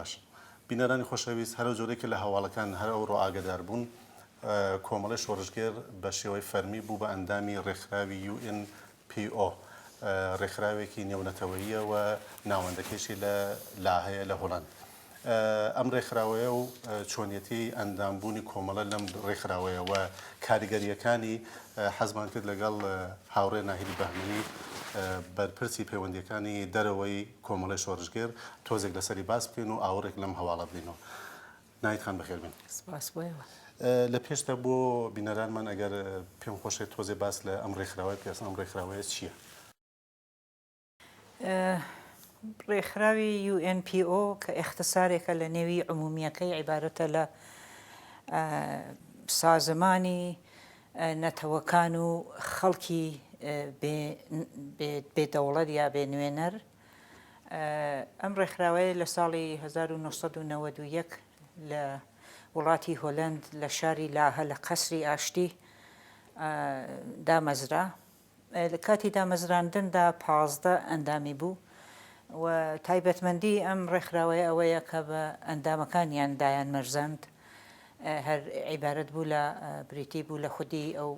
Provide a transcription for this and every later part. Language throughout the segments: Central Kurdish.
باش بینەرانی خۆشەویست هەرە جۆرێکی لە هەواڵەکان هەر ئەوڕۆ ئاگدار بوون کۆمەڵی شۆڕژگێر بە شێوەی فەرمی بوو بە ئەندامی ڕێکخراوی UNPO ڕێکخراوێکی نێونەتەوەییە و ناوەندەکەشی لە لاهەیە لە هۆڵند ئەم ڕێکخراوەیە و چۆنیەتی ئەندامبوونی کۆمەڵە لەم ڕێکخراوەیە و کاریگەریەکانی حەزمان کرد لەگەڵ هاوڕێ ناهیدی بەهمنی بەرپرسی پەیوەندیەکانی دەرەوەی کۆمەڵی شۆڕژگێر تۆزێک لەسەری باس بکەین و ئاوڕێک لەم هەواڵە بدەینەوە. ناهید بەخێر بێن. سپاس بۆیەوە. لە پێشتە بۆ بینەرانمان ئەگەر پێم خۆشێت تۆزێ باس لە ئەم ڕێکخراوەی پێسن ئەم ڕێکخراوەیە چییە؟ ڕێکخراوی UNPO کە اختصارێکە لە نێوی عمومیەکەی عیبارەتە لە سازمانی نەتەوەکان و خەڵکی بێدەوڵەت یا بێنوێنەر. ئەم ڕێکخراوەیە لە ساڵی 1991 لە وڵاتی هۆلند لە شاری لاهە لە قەسری ئاشتی دامەزرا. لە کاتی دامەزراندندا 15 ئەندامی بوو و تایبەتمەندی ئەم ڕێکخراوەیە ئەوەیە کە بە ئەندامەکانیان دایان مەرزەند هەر عیبارەت بوو لە بریتی بوو لە خودی ئەو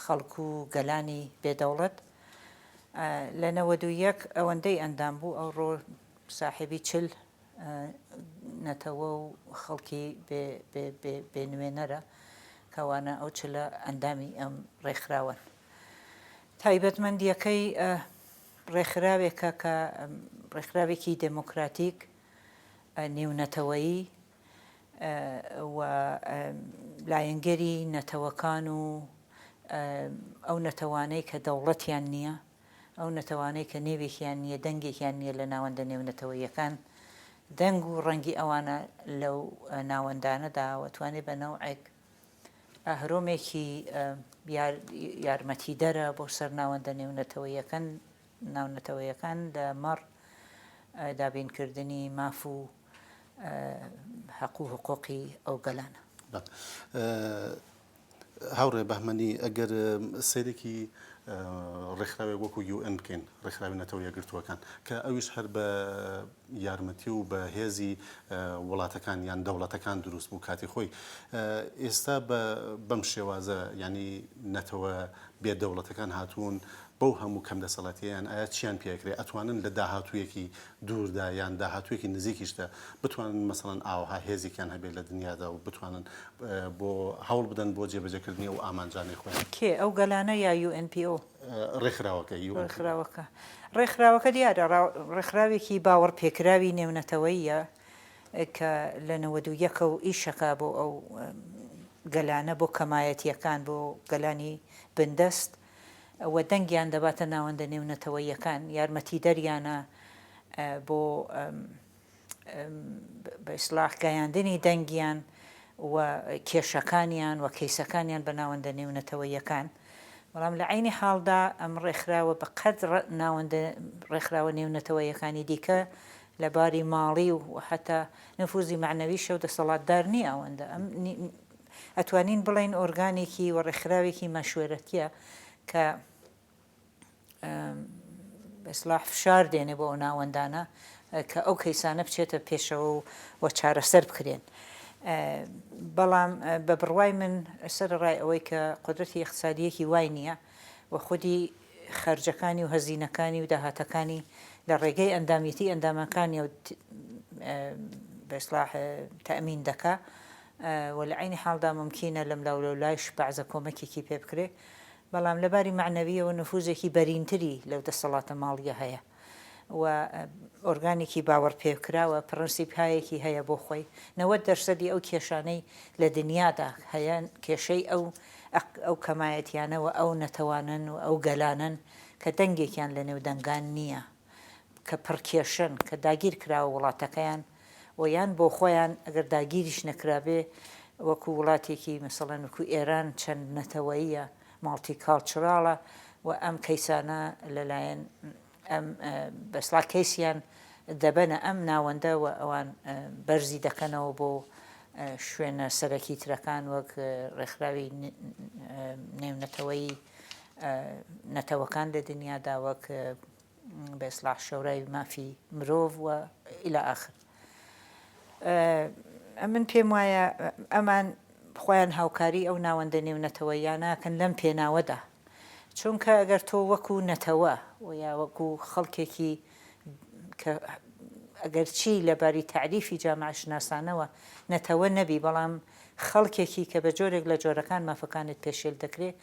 خەڵکو و گەلانی بێدەوڵەت. لە 91 ئەوەندەی ئەندام بوو ئەو ڕۆ ساحێبی 40 نەتەوە و خەڵکی بێنوێنەرە کەوانە ئەو 40 ئەندامی ئەم ڕێکخراوەن. تایبەتمەندیەکەی ڕێکخراوێکە کە ڕێکخراوێکی دموکراتیک نێونەتەوەیی و لایەنگەری نەتەوەکان و ئەو نەتەوانەی کە دەوڵەتیان نییە، ئەو نەتەوانەی کە نێوێکیان نییە، دەنگێکیان نییە لە ناوەندە نێونەتەوەییەکان، دەنگ و ڕەنگی ئەوانە لەو ناوەندانەدا وەتوانێت بە نەوعێک ئەهرۆمێکی یارمەتی دەرە بۆ سەر ناوەندە ناونەتەوەیەکان لە مەڕ دابینکردنی ماف و حەق و حقوقی ئەو گەلانە. هاوڕێ بەهمەنی ئەگەر سەیرێکی ڕێکخراوێک وەکو UN بکەین ڕێکخراوی نەتەوە یەکگرتووەکان کە ئەویش هەر بە یارمەتی و بە هێزی وڵاتەکان یان دەوڵەتەکان دروست بوو کاتی خۆی ئێستا بەم شێوازە ینی نەتەوە بێدەوڵەتەکان هاتوون بەو هەموو کەم دەسەڵاتیان ئایا چیان پێکرێ ئەتوانن لە داهاتوویەکی دووردا یان داهاتوویەکی نزیکیشدا بتوانن مەسەڵەن ئاوها هێزێکیان هەبێت لە دنیادا و بتوانن بۆ هەوڵ بدەن بۆ جێبەجێکردنی و ئامانجانی خۆیان. کێ ئەو گەلانە یا UNPO؟ ڕێکخراوەکە دیارە ڕێکخراوێکی باوەڕ پێکراوی نێونەتەوەییە کە لە 91 و ئیشەکە بۆ ئەو گەلانە بۆ کەمایەتیەکان بۆ گەلانی بندەست و دەنگیان دەباتە ناوەندە نێونەتەوەییەکان، یارمەتی دەریانە بۆ بە ئیسلاح گەیاندنی دەنگیان و کێشەکانیان و کەیسەکانیان بە ناوەندە نێونەتەوەییەکان. بەڵام لە عینی حاڵدا ئەم ڕێکخراوە بە قەدر ناوەندە ڕێکخراوە نێونەتەوەییەکانی دیکە لە باری ماڵی و حتا نفوزی معنەویشە و دەسەڵاتدار نییە ئەوەندە. ئەتوانین بڵین ئۆرگانێکی و ڕێکخراوێکی مەشوێرەتیە کە بەسلاح فشار دێنێ بۆ ئەو ناوەندانە کە ئەو کەیسانە بچێتە پێشەوە و چارەسەر بکرێن. بەڵام بە بڕوای من سەر ڕای ئەوەی کە قودرەتی اقتصادیەکی وای نییە و خودی خەرجەکانی و هەزینەکانی و داهاتەکانی لە ڕێگەی ئەندامیەتی ئەندامەکانی و بەسلاح تەئمین دەکا و لە عینی حاڵدا ممکینە لەم لەولایش بەعزە کۆمەکێکی پێ بکرێ، بەڵام لەباری معنەویەوە نفوزێکی بەرینتری لەو دەسەڵاتە ماڵیە هەیە و ئۆرگانێکی باوەڕ پێکراوە پرەنسیپایەکی هەیە بۆ خۆی 90% ئەو کێشانەی لە دنیادا هەیە کێشەی ئەو کەمایەتیانەوە ئەو نەتەوانن و ئەو گەلانن کە دەنگێکیان لە نێو دەنگان نییە، کە پڕکێشن کە داگیر کراوە وڵاتەکەیان و یان بۆ خۆیان ئەگەر داگیریش نەکرابێ وەکو وڵاتێکی مەسەڵەن وەکو ئێران چەند نەتەوەییە ماڵتی کاڵچراڵە و ئەم کەیسانە لەلایەن ئەم بەسڵا کەیسیان دەبەنە ئەم ناوەندە و ئەوان بەرزی دەکەنەوە بۆ شوێنە سەرەکی ترەکان وەک ڕێکخراوی نێونەتەوەیی نەتەوەکان لە دنیادا وەک بە ئیسلاح شەورای مافی مرۆڤ و ئیلا ئاخر. من پێم وایە ئەمان خۆیان هاوکاری ئەو ناوەندە نێونەتەوەیان ناکەن لەم پێناوەدا، چونکە ئەگەر تۆ وەکو نەتەوە و یا وەکو خەڵکێکی کە ئەگەر چی لەباری تعریفی جامعشناسانەوە نەتەوە نەبی، بەڵام خەڵکێکی کە بە جۆرێک لە جۆرەکان مافەکانت پێشێل دەکرێت،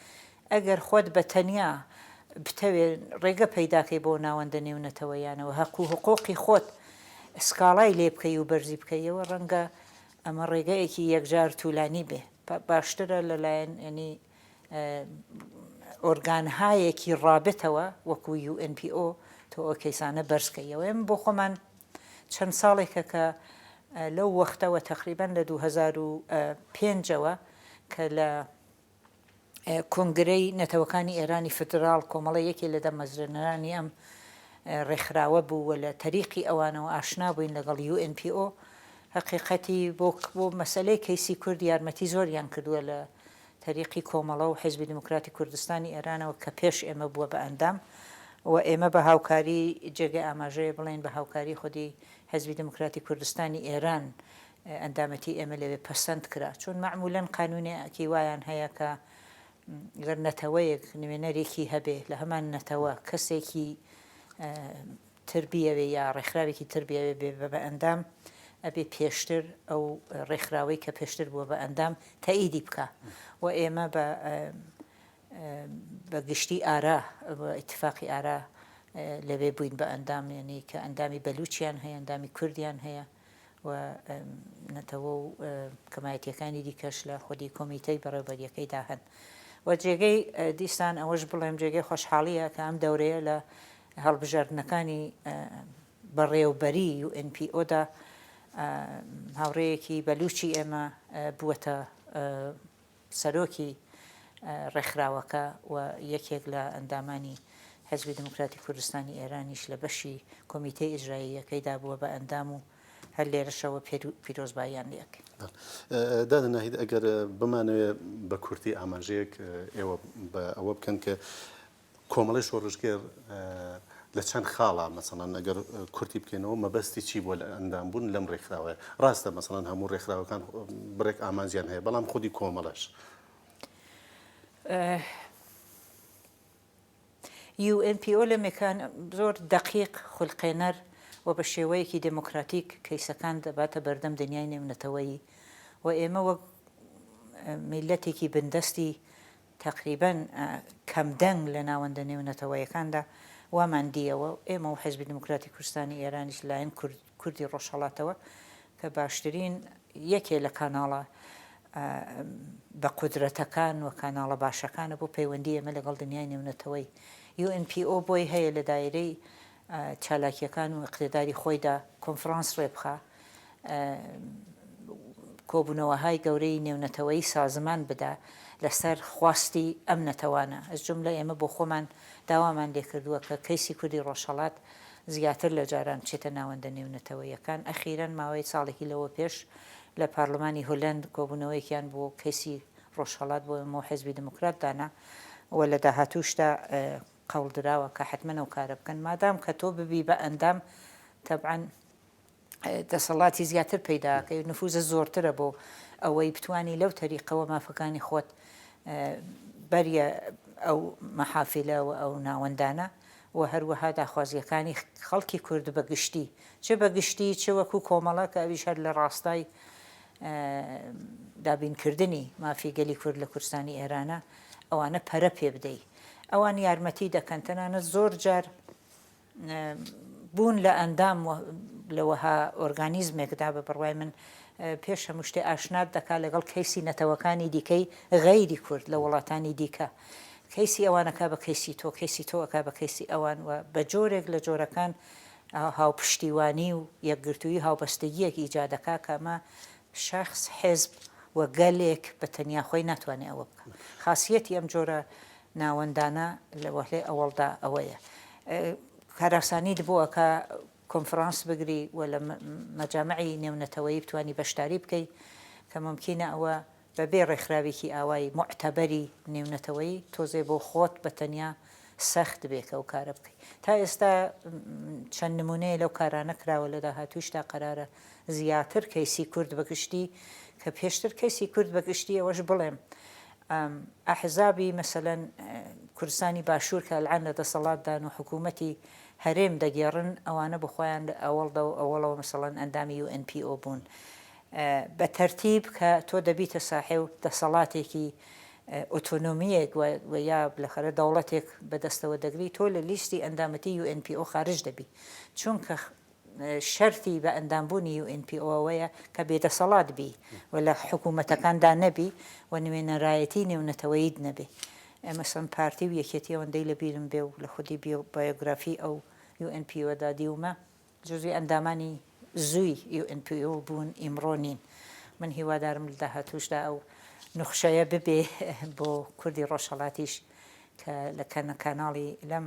ئەگەر خۆت بە تەنیا بتەوێت ڕێگە پەیداکەی بۆ ناوەندە نێونەتەوەیانەوە هەقوو حقوقی خۆت سکاڵای لێ بکەی و بەرزی بکەیەوە، ڕەنگە ئەمە ڕێگەیەکی یەکجار توولانی بێ. باشترە لەلایەن ینی ئۆرگانهایەکی ڕابێتەوە وەکو UNPO تۆ ئەو کەیسانە بەرزکەیەوە. ئێمە بۆ خۆمان چەند ساڵێکە کە لەو وەختەوە تقریبان لە 2005ەوە کە لە کۆنگرەی نەتەوەکانی ئێرانی فدرال کۆمەڵە یەکی لە دەمەزرێنەرانی ئەم ڕێکخراوە بوو و لە تەریقی ئەوانەوە ئاشنا بووین لەگەڵ UNPO. حقیقەتی بۆ مەسەلەی کەیسی کورد یارمەتی زۆریان کردووە لە تەریقی کۆمەڵە و حیزبی دموکراتی کوردستانی ئێرانەوە کە پێش ئێمە بووە بە ئەندام و ئێمە بە هاوکاری جێگە ئاماژەیە بڵێن بە هاوکاری خودی حیزبی دموکراتی کوردستانی ئێران ئەندامەتی ئێمە لەوێ پەسەند کرا، چون معمولەن قانونێکی وایان هەیە کە گەر نەتەوەیەک نوێنەرێکی هەبێ لە هەمان نەتەوە کەسێکی تربیەوێ یا ڕێکخراوێکی تربیەوێ بێ بە ئەندام ئەبێ پێشتر ئەو ڕێکخراوەی کە پێشتر بووە بە ئەندام تەئیدی بکە و ئێمە بە گشتی ئارا ئیتفاقی ئارا لەوێ بووین بە ئەندام، یعنی کە ئەندامی بەلوچیان هەیە، ئەندامی کوردیان هەیە و نەتەوە و کەمایەتیەکانی دیکەش لە خودی کۆمیتەی بەڕێوەبەریەکەیدا هەن. و جێگەی دیسان ئەوەش بڵێم جێگەی خۆشحاڵیە کە ئەم دەورەیە لە هەڵبژاردنەکانی بەڕێوەبەری UNPOدا هاوڕێیەکی بەلوچی ئێمە بووەتە سەرۆکی ڕێکخراوەکە و یەکێک لە ئەندامانی حیزبی دموکراتی کوردستانی ئێرانیش لە بەشی کۆمیتەی ئیجراییەکەیدا بووە بە ئەندام و هەر لێرەشەوە پیرۆزباییان لێکەین. دادا ناهید ئەگەر بمانەوێ بە کورتی ئاماژەیەک ئێوە بە ئەوە بکەن کە کۆمەڵی شۆڕژگەر لە چەند خاڵە مەسەڵەن ئەگەر کورتی بکەینەوە مەبەستی چی بۆ لە ئەندامبوون لەم ڕێکخراوە؟ ڕاستە مەسەڵەن هەموو ڕێکخراوەکان بڕێک ئامانجیان هەیە، بەڵام خودی کۆمەڵەش UNPO لە مێکان زۆر دەقیق خولقێنەر و بە شێوەیەکی دموکراتیک کەیسەکان دەباتە بەردەم دنیای نێونەتەوەیی و ئێمە وەک میلەتێکی بندەستی تقریبان کەمدەنگ لە ناوەندە نێونەتەوەیەکاندا وامان دیەوە. ئێمە و حیزبی دموکراتی کوردستانی ئێرانیش لایەن کوردی ڕۆژهەڵاتەوە کە باشترین یەکێ لە کاناڵە بە قودرەتەکان و کاناڵە باشەکانە بۆ پەیوەندی ئێمە لەگەڵ دنیای نێونەتەوەی. UNPO بۆی هەیە لە دایرەی چالاکیەکان و اقتداری خۆیدا کۆنفرانس ڕێبخە کۆبوونەوەهای گەورەی نێونەتەوەی سازمان بدا لەسەر خواستی ئەم نەتەوانە. ئەس جملە ئێمە بۆ خۆمان داوامان لێ کردووە کە کەیسی کوردی ڕۆژهەڵات زیاتر لە جاران بچێتە ناوەندە نێونەتەوەیەکان. ئەخیرەن ماوەی ساڵێکی لەوە پێش لە پارلەمانی هۆلەند کۆبوونەوەیەکیان بۆ کەیسی ڕۆژهەڵات بۆ ئێمە حیزبی دموکرات دانا و لە داهاتووشدا قەولدراوە کە حتممە و کارە بکەن مادام کە تۆ ببی بە ئەندام تەبعاً دەسەڵاتی زیاتر پەیداکەی و نفوزە زۆرترە بۆ ئەوەی بتوانی لەو تەریقەوە مافەکانی خۆت بەریە ئەو مەحافلە و ئەو ناوەندانە و هەروەها داخوازیەکانی خەڵکی کورد بەگشتی چه بەگشتی چه وەکو کۆمەڵە کە ئەویش هەر لە ڕاستای دابینکردنی مافی گەلی کورد لە کوردستانی ئێرانە ئەوانە پەرە پێ بدەی. ئەوان یارمەتی دەکەن تەنانەت زۆر جار بوون لە ئەندام لەوەها ئۆرگانیزمێکدا بە بڕوای من پێش هەموو شتێ ئاشنات دەکات لەگەڵ کەیسی نەتەوەکانی دیکەی غەیری کورد لە وڵاتانی دیکە. کەیسی ئەوانەکە بە کەیسی تۆ، کەیسی تۆ ئەکا بە کەیسی ئەوان و بە جۆرێک لە جۆرەکان هاوپشتیوانی و یەکگرتووی هاوبەستگیەک ئیجادەکە کە ئەمە شەخص حیزب و گەلێک بە تەنیا خۆی ناتوانێت ئەوە بکە. خاصیەتی ئەم جۆرە ناوەندانە لە وەهلەی ئەوەڵدا ئەوەیە. کاراسانیت بۆ کە کۆنفرانس بگری و لە مەجامعی نێونەتەوەیی بتوانی بەشداری بکەیت کە ممکنە ئەوە بەبێ ڕێکخراوێکی ئاوایی معتەبەری نێونەتەوەیی تۆزێ بۆ خۆت بە تەنیا سەخت بێکە و کارە بکەیت تا ئێستا چەند نمونەیە لەو کارانە کراوە لە داهاتووشتا قەرارە زیاتر کەیسی کورد بەگشتی کە پێشتر کەیسی کورد بەگشتی ئەوەش بڵێم ئەحزابی مەسەلەن کوردستانی باشوور کە ئەلعان لە دەسەڵاتدان و حکوومەتی هەرێم دەگێڕن ئەوانە بخۆیان لە ئەوڵەوە مەسەڵەن ئەندامی UNPO بوون بە تەرتیب کە تۆ دەبیتە ساحێ و دەسەڵاتێکی ئۆتۆنۆمیەک و یا لەخەرە دەوڵەتێک بەدەستەوە دەگری تۆ لە لیستی ئەندامەتی UNPO خارج دەبی چونکە شەرتی بە ئەندامبوونی UNPO-وەیە کە بێدەسەڵات بی و لە حکوومەتەکاندا نەبی و نوێنەرایەتی نێونەتەوەیید نەبێ ئێمە سەم پارتی و یەکێتی ئەوەندەی لە بیرم بێ و لە خودی بایۆگرافی ئەو UNPO-دا دیومە جزوی ئەندامانی زووی UNPO بوون ئیمڕۆ نین من هیوادارم لە داهاتووشدا ئەو نوخشەیە ببێ بۆ کوردی ڕۆژهەڵاتیش کە لە کەناڵی لەم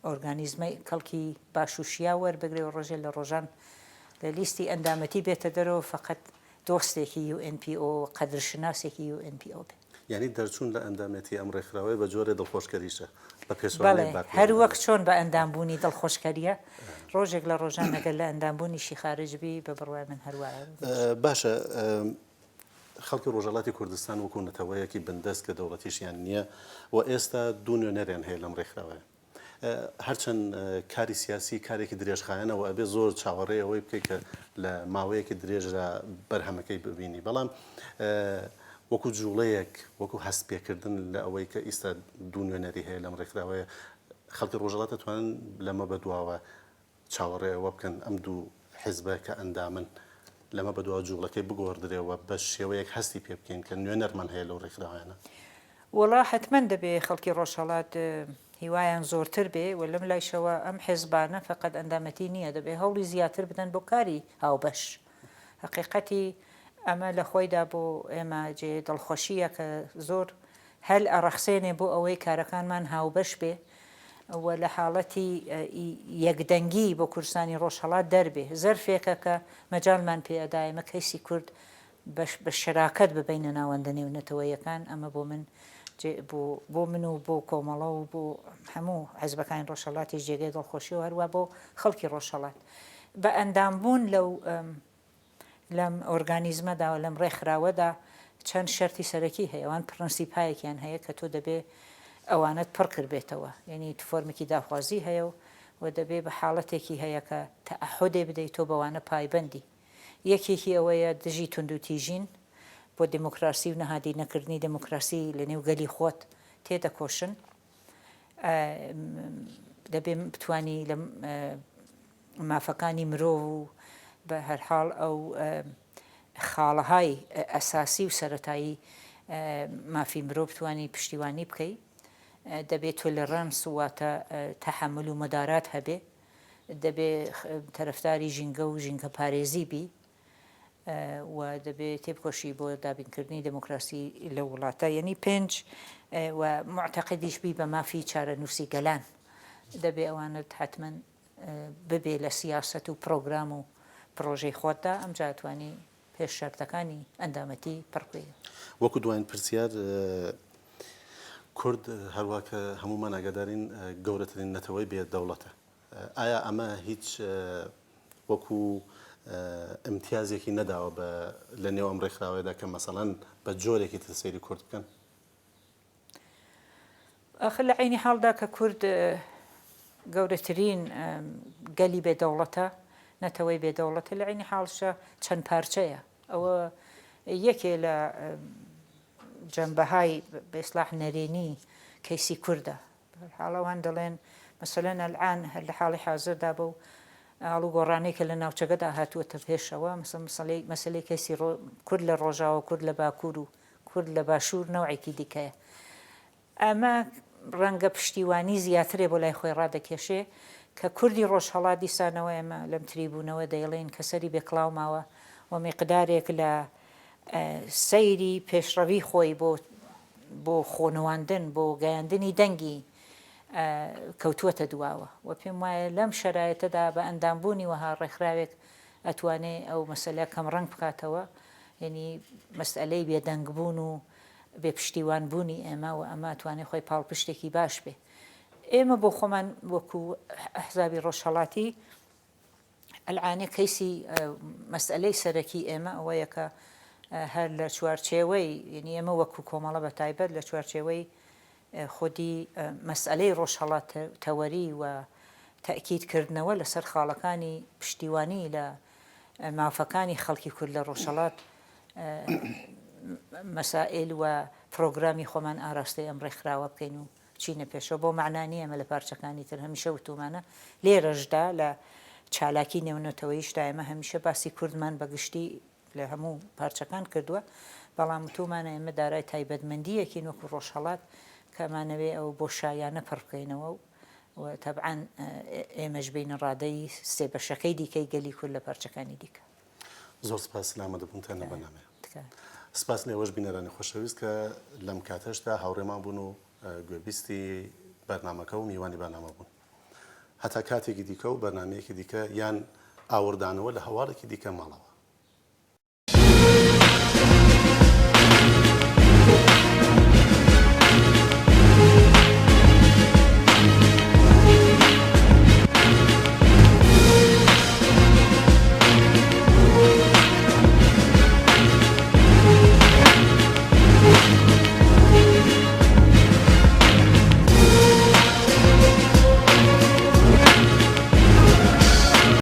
ئۆرگانیزمەی کەڵکی باشوشیا وەربگرێ و ڕۆژێ لە ڕۆژان لە لیستی ئەندامەتی بێتە دەرەوە فقط دۆستێکی UNPO قەدرشناسێکی UNPO بێت یعنی دەرچوون لە ئەندامەتی ئەم ڕێکخراوەی بە جۆرە دڵخۆشکەریشە بە بەڵێ پێشوانەی هەر وەک چۆن بە ئەندامبوونی دڵخۆشکەریە ڕۆژێک لە ڕۆژان ئەگەر لە ئەندامبوونیشی خارجبی بە بڕوای من هەروایە باشە خەڵکی ڕۆژهەڵاتی کوردستان وەکو نەتەوەیەکی بندەست کە دەوڵەتیشیان نییە و ئێستا دوو نوێنەریان هەیە لەم ڕێکخراوەیە هەرچەند کاری سیاسی کارێکی درێژخایەنەوە ئەبێ زۆر چاوەڕێەوەی بکەیت کە لە ماوەیەکی درێژرا بەرهەمەکەی ببینی بەڵام وەکو جوڵەیەک وەکو هەست پێکردن لە ئەوەی کە ئیستا دوو نوێنەری هەیە لەم ڕێکخراوەیە خەڵکی ڕۆژهەڵات دەتوانن لەمە بەدواوە چاوەڕێەوە بکەن ئەم دوو حیزبە کە ئەندامن لەمە بەدوا جوڵەکەی بگۆڕدرێەوە بە شێوەیەک هەستی پێ بکەین کە نوێنەرمان هەیە لەو ڕێکخراوانە وڵا حتمما دەبێ خەڵکی ڕۆژهەڵات هیوایان زۆرتر بێ و لەم لایشەوە ئەم حیزبانە فقط ئەندامەتی نییە دەبێ هەوڵی زیاتر بدەن بۆ کاری هاوبەش حقیقەتی ئەمە لە خۆیدا بۆ ئێمە جێ دڵخۆشیە کە زۆر هەل ئەڕەخسێنێ بۆ ئەوەی کارەکانمان هاوبەش بێ و لە حاڵەتی یەکدەنگی بۆ کوردستانی ڕۆژهەڵات دەربێ زەرفێکە کە مەجاڵمان پێدایمە کەیسی کورد بە شراکەت ببینە ناوەندە نێونەتەوەیەکان ئەمە بۆ من و بۆ کۆمەڵە و بۆ هەموو حیزبەکانی ڕۆژهەڵاتی جێگەی دڵخۆشی و هەروە بۆ خەڵکی ڕۆژهەڵات بە ئەندامبوون لەم ئۆرگانیزمەدا و لەم ڕێکخراوەدا چەند شەرتی سەرەکی هەیە ئەوان پرەنسیپایەکیان هەیە کە تۆ دەبێ ئەوانت پڕ کرد بێتەوە یعنی فۆرمێکی داخوازی هەیە و دەبێ بە حاڵەتێکی هەیە کە تەعهودێ بدەیت تۆ بەوانە پایبەندی یەکێکی ئەوەیە دژی تونند و تیژین بۆ دموکراسی و نەهادی نەکردنی دموکراسی لە نێو گەلی خۆت تێدەکۆشن دەبێ بتوانی لە مافەکانی مرۆڤ و بە هەرحاڵ ئەو خاڵەهای ئەساسی و سەرەتایی مافی مرۆڤ بتوانی پشتیوانی بکەیت دەبێت تۆ لە ڕەنس واتە تەحمل و مەدارات هەبێ دەبێ تەرەفداری ژینگە و ژینگە پارێزی بی و دەبێت تێبکۆشی بۆ دابینکردنی دموکراسی لە وڵاتە یعنی پێنج و معتەقدیش بی بە مافی چارە نووسی گەلان دەبێ ئەوانت حتمما ببێ لە سیاست و پرۆگرام و پرۆژەی خۆتدا ئەم جاتوانی پێش شەرتەکانی ئەندامەتی پڕکوێ وەکو دوایین پرسیار کورد هەروە کە هەمومان ئاگادارین گەورەترین نەتەوەی بێت دەوڵەتە ئایا ئەمە هیچ وەکو امتیازێکی نەداوە لە نێو ئەم ڕێکخراوەیەدا کە مەسەڵەن بە جۆرێکی تر سەیری کورد بکەن ئەخ لە عینی حاڵدا کە کورد گەورەترین گەلی بێدەوڵەتە نەتەوەی بێدەوڵەتە لە عینی حاڵشە چەند پارچەیە ئەوە یەکێ لە جەنبەهای بە ئیسلاح نەرێنی کەیسی کووردە حاڵەوان دەڵێن مەسەلەن ئەلعان لە حاڵی حازردا بە و ئاڵو گۆڕانەی کە لە ناوچەکەدا هاتووەتە پێشەوە مەسەلەی کەسی کورد لە ڕۆژاوە کورد لە باکوور و کورد لە باشوور نەوعێکی دیکەیە ئەمە ڕەنگە پشتیوانی زیاترێ بۆ لای خۆی ڕادەکێشێ کە کوردی ڕۆژهەڵات دیسانەوە ئێمە لەم تریبوونەوە دەیڵێن کە سەری بێکڵاو ماوە و میقدارێک لە سەیری پێشڕەوی خۆی بۆ خۆنەواندن بۆ گەیاندنی دەنگی کەوتووەتە دواوە و پێم وایە لەم شەرایەتەدا بە ئەندامبوونی وەها ڕێکخراوێک ئەتوانێ ئەو مەسەلە کەم ڕەنگ بکاتەوە یعنی مەسئلەی بێدەنگبوون و بێ پشتیوانبوونی ئێمە و ئەمە توانێت خۆی پاڵپشتێکی باش بێ ئێمە بۆ خۆمان وەکو ئەحزابی ڕۆژهەڵاتی ئەلعانێ کەیسی مەسئلەی سەرەکی ئێمە ئەوەیە کە هەر لە چوارچێوەی یعنی ئێمە وەکو کۆمەڵە بە تایبەت لە چوارچێوەی خودی مەسئلەی ڕۆژهەڵات تەوەری و تاکیدکردنەوە لەسەر خاڵەکانی پشتیوانی لە مافەکانی خەڵکی کورد لە ڕۆژهەڵات مەسائل و پرۆگرامی خۆمان ئاراستەی ئەم ڕێکخراوە بکەین و چینە پێشەوە بۆ معنانی ئەمە لە پارچەکانی تر هەمیشە وتومانە لێرەشدا لە چالاکی نێونەتەوەیشدا ئێمە هەمیشە باسی کوردمان بەگشتی لە هەموو پارچەکان کردووە بەڵام وتومانە ئێمە دارای تایبەتمەندیەکی وەکو ڕۆژهەڵات کەمانەوێ ئەو بۆ شایانە پڕبکەینەوە و تەبعاً ئێمەش بینە ڕادەی سێبەشەکەی دیکەی گەلی کورد لە پارچەکانی دیکە. زۆر سپاس لامەدەبوونتان لە بەنامەیە. سپاس لێوەش بینەرانی خۆشەویست کە لەم کاتەشدا هاوڕێمان بوون و گوێبیستی بەرنامەکە و میوانی بەرنامە بوون. هەتا کاتێکی دیکە و بەرنمەیەکی دیکە یان ئاوردانەوە لە هەواڵێکی دیکە ماڵەوە.